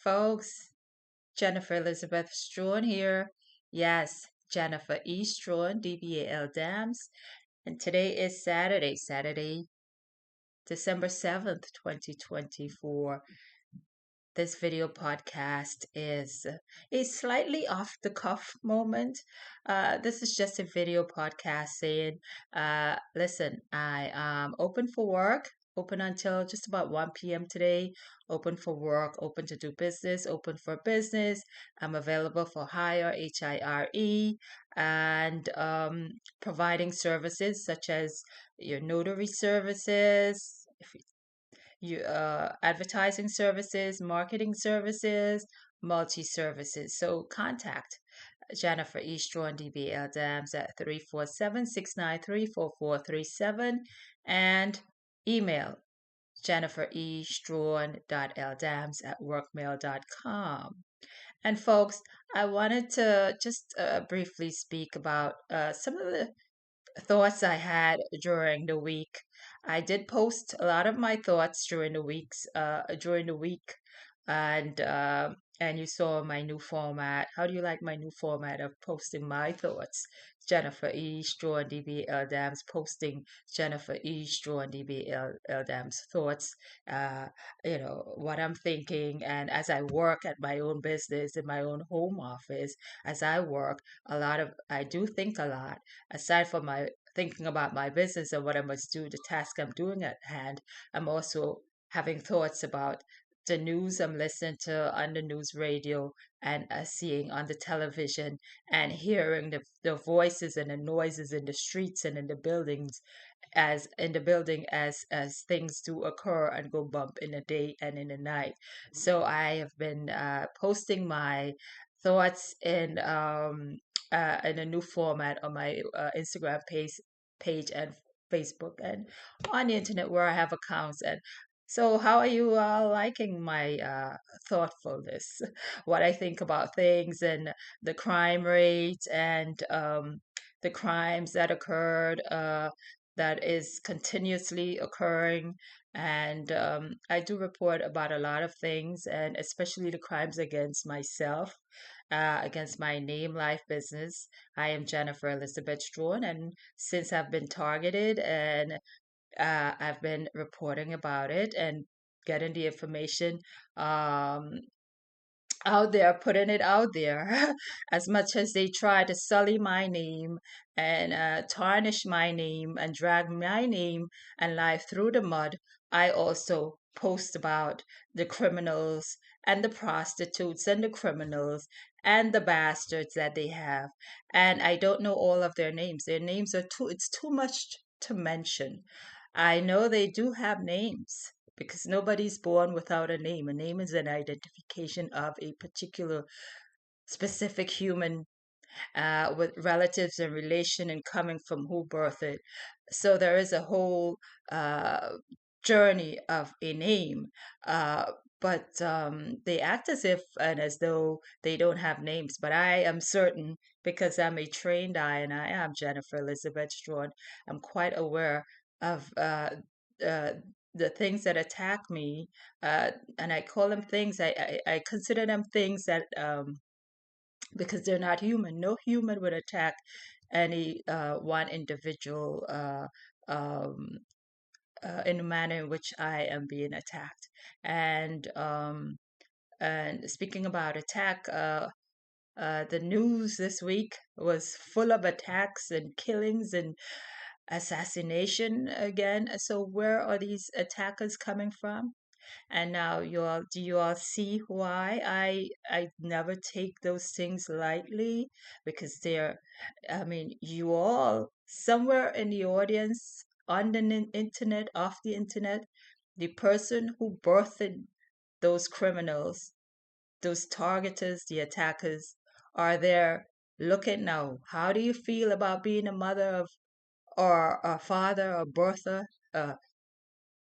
folks. Jennifer Elizabeth Strawn here. Yes, Jennifer E. Strawn, DBA LDAMS. And today is Saturday, December 7th, 2024. This video podcast is a slightly off the cuff moment. This is just a video podcast saying, listen, I am open for work, open until just about 1 p.m. today, open for work, open to do business, open for business. I'm available for hire, HIRE, and providing services such as your notary services. If you advertising services, marketing services, multi services. So contact Jennifer Eastron DBL Dams at 347-693-4437 and email jenniferestrawn.ldams at workmail.com. And folks, I wanted to just briefly speak about some of the thoughts I had during the week. I did post a lot of my thoughts during the week, and you saw my new format. How do you like my new format of posting my thoughts? Jennifer E. Strawn DBL Dams posting Jennifer E. Strawn DBL Dams thoughts. Uh, what I'm thinking, and as I work at my own business in my own home office, as I work, I do think a lot aside from my thinking about my business and what I must do, the task I'm doing at hand, I'm also having thoughts about the news I'm listening to on the news radio and seeing on the television and hearing the voices and the noises in the streets and in the buildings as things do occur and go bump in the day and in the night. So I have been posting my thoughts in a new format on my Instagram page and Facebook and on the internet where I have accounts. And so, how are you liking my thoughtfulness? What I think about things and the crime rate and the crimes that occurred, that is continuously occurring. And I do report about a lot of things, and especially the crimes against myself, against my name, life, business. I am Jennifer Elizabeth Strawn, and since I've been targeted and I've been reporting about it and getting the information um, out there, putting it out there, as much as they try to sully my name and tarnish my name and drag my name and life through the mud, I also post about the criminals and the prostitutes and the criminals and the bastards that they have. And I don't know all of their names. Their names are it's too much to mention. I know they do have names because nobody's born without a name. A name is an identification of a particular specific human with relatives and relation and coming from who birthed it. So there is a whole uh, journey of a name. But they act as if and as though they don't have names. But I am certain, because I'm a trained eye and I am Jennifer Elizabeth Strawn, I'm quite aware of uh, the things that attack me. And I call them things, I consider them things that because they're not human. No human would attack any one individual um, in the manner in which I am being attacked. And speaking about attack, the news this week was full of attacks and killings and assassination again. So where are these attackers coming from? And now do you all see why I never take those things lightly? Because I mean, you all somewhere in the audience, on the internet, off the internet, the person who birthed those criminals, those targeters, the attackers, are there looking now. How do you feel about being a mother of or a father or birther? Uh,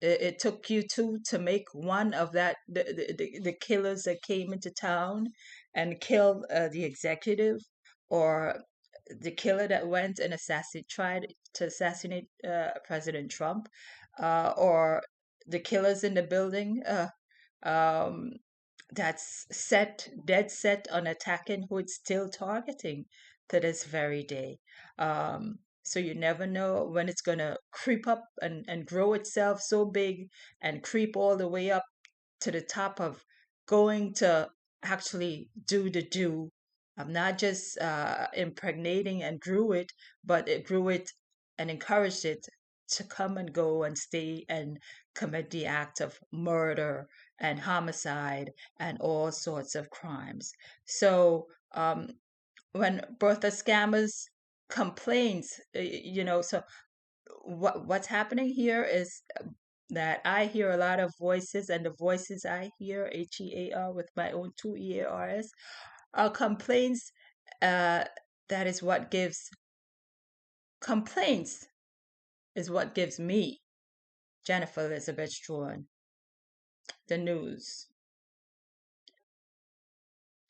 it took you two to make one of the killers that came into town and killed the executive, or the killer that went and tried to assassinate President Trump, or the killers in the building. Um, that's dead set on attacking who it's still targeting to this very day. So you never know when it's going to creep up and grow itself so big and creep all the way up to the top of going to actually do the do. I'm not just impregnating and grew it, but it grew it and encouraged it to come and go and stay and commit the act of murder and homicide and all sorts of crimes. So when birther scammers complains, so what's happening here is that I hear a lot of voices, and the voices I hear, HEAR with my own two EARs, are complaints. Uh, that is what gives complaints is what gives me, Jennifer Elizabeth Strawn, the news.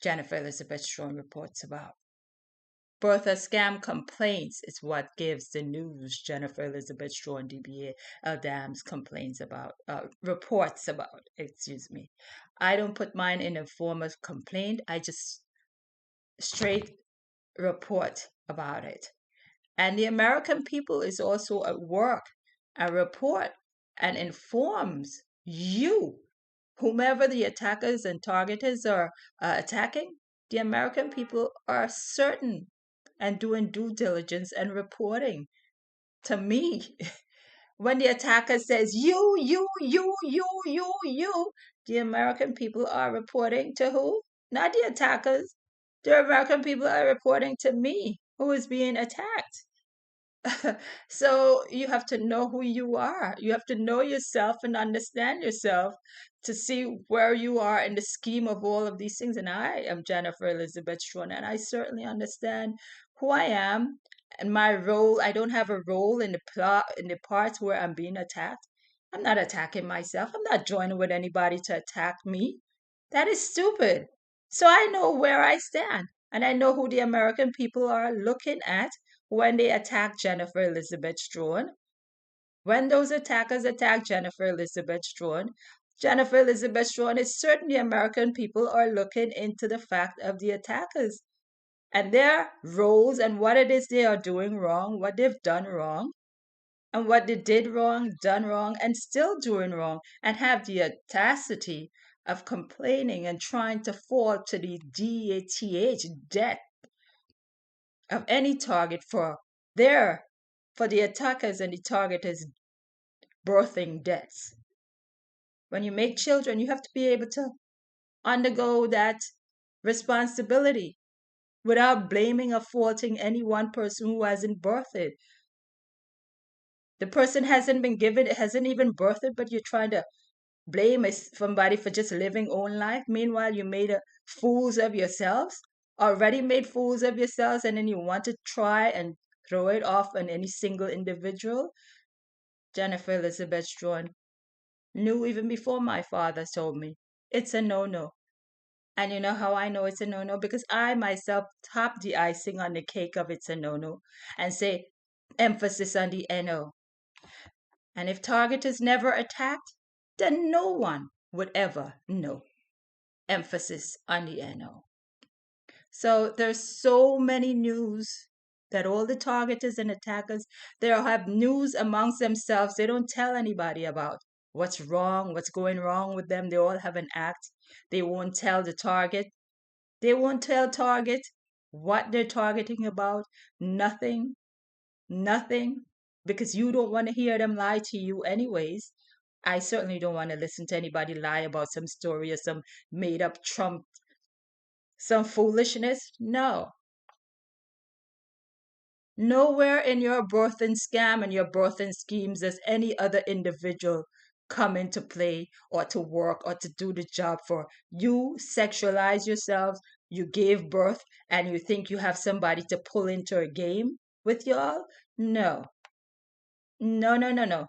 Jennifer Elizabeth Strawn reports about. Bertha scam complaints is what gives the news. Jennifer Elizabeth Strawn, DBA, LDAMS complains about, reports about, excuse me. I don't put mine in a form of complaint. I just straight report about it. And the American people is also at work and report and informs you, whomever the attackers and targeters are attacking. The American people are certain and doing due diligence and reporting to me. When the attacker says you, the American people are reporting to who? Not the attackers. The American people are reporting to me, who is being attacked. So you have to know who you are. You have to know yourself and understand yourself to see where you are in the scheme of all of these things. And I am Jennifer Elizabeth Strawn, and I certainly understand who I am and my role. I don't have a role in the plot in the parts where I'm being attacked. I'm not attacking myself. I'm not joining with anybody to attack me. That is stupid. So I know where I stand, and I know who the American people are looking at when they attack Jennifer Elizabeth Strawn. When those attackers attack Jennifer Elizabeth Strawn, Jennifer Elizabeth Strawn is certain the American people are looking into the fact of the attackers and their roles and what it is they are doing wrong, what they've done wrong, and what they did wrong, done wrong, and still doing wrong, and have the audacity of complaining and trying to fall to the death of any target for the attackers and the targeters birthing deaths. When you make children, you have to be able to undergo that responsibility without blaming or faulting any one person who hasn't birthed. The person hasn't even birthed, but you're trying to blame somebody for just living own life. Meanwhile, you made fools of yourselves, already made fools of yourselves, and then you want to try and throw it off on any single individual. Jennifer Elizabeth Strawn knew even before my father told me it's a no-no. And you know how I know it's a no-no? Because I myself top the icing on the cake of it's a no-no and say emphasis on the NO. And if Target is never attacked, then no one would ever know. Emphasis on the NO. So there's so many news that all the targeters and attackers, they all have news amongst themselves. They don't tell anybody about what's wrong, what's going wrong with them. They all have an act. They won't tell the target. They won't tell target what they're targeting about. Nothing, nothing, because you don't want to hear them lie to you anyways. I certainly don't want to listen to anybody lie about some story or some made up Trump, some foolishness. No. Nowhere in your birthing scam and your birthing schemes does any other individual come into play or to work or to do the job for. You sexualize yourselves, you gave birth, and you think you have somebody to pull into a game with y'all? No. No, no, no, no.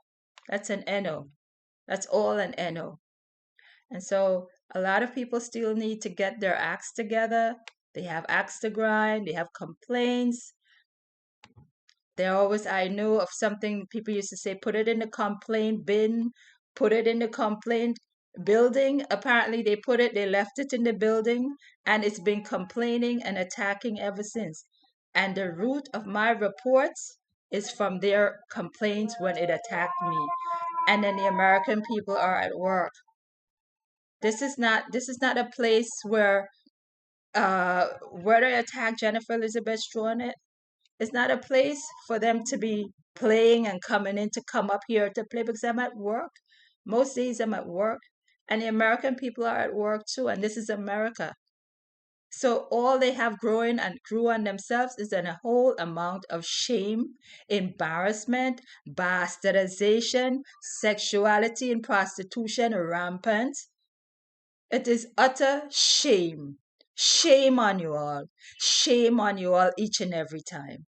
That's an NO. That's all an NO. And so a lot of people still need to get their acts together. They have acts to grind, they have complaints. They're always, I know of something people used to say, put it in the complaint bin, put it in the complaint building. Apparently, they left it in the building, and it's been complaining and attacking ever since. And the root of my reports is from their complaints when it attacked me. And then the American people are at work. This is not a place where they attack Jennifer Elizabeth Strachan. It's not a place for them to be playing and coming in to come up here to play because I'm at work. Most days I'm at work, and the American people are at work too, and this is America. So all they have growing and grew on themselves is a whole amount of shame, embarrassment, bastardization, sexuality and prostitution rampant. It is utter shame. Shame on you all. Shame on you all each and every time.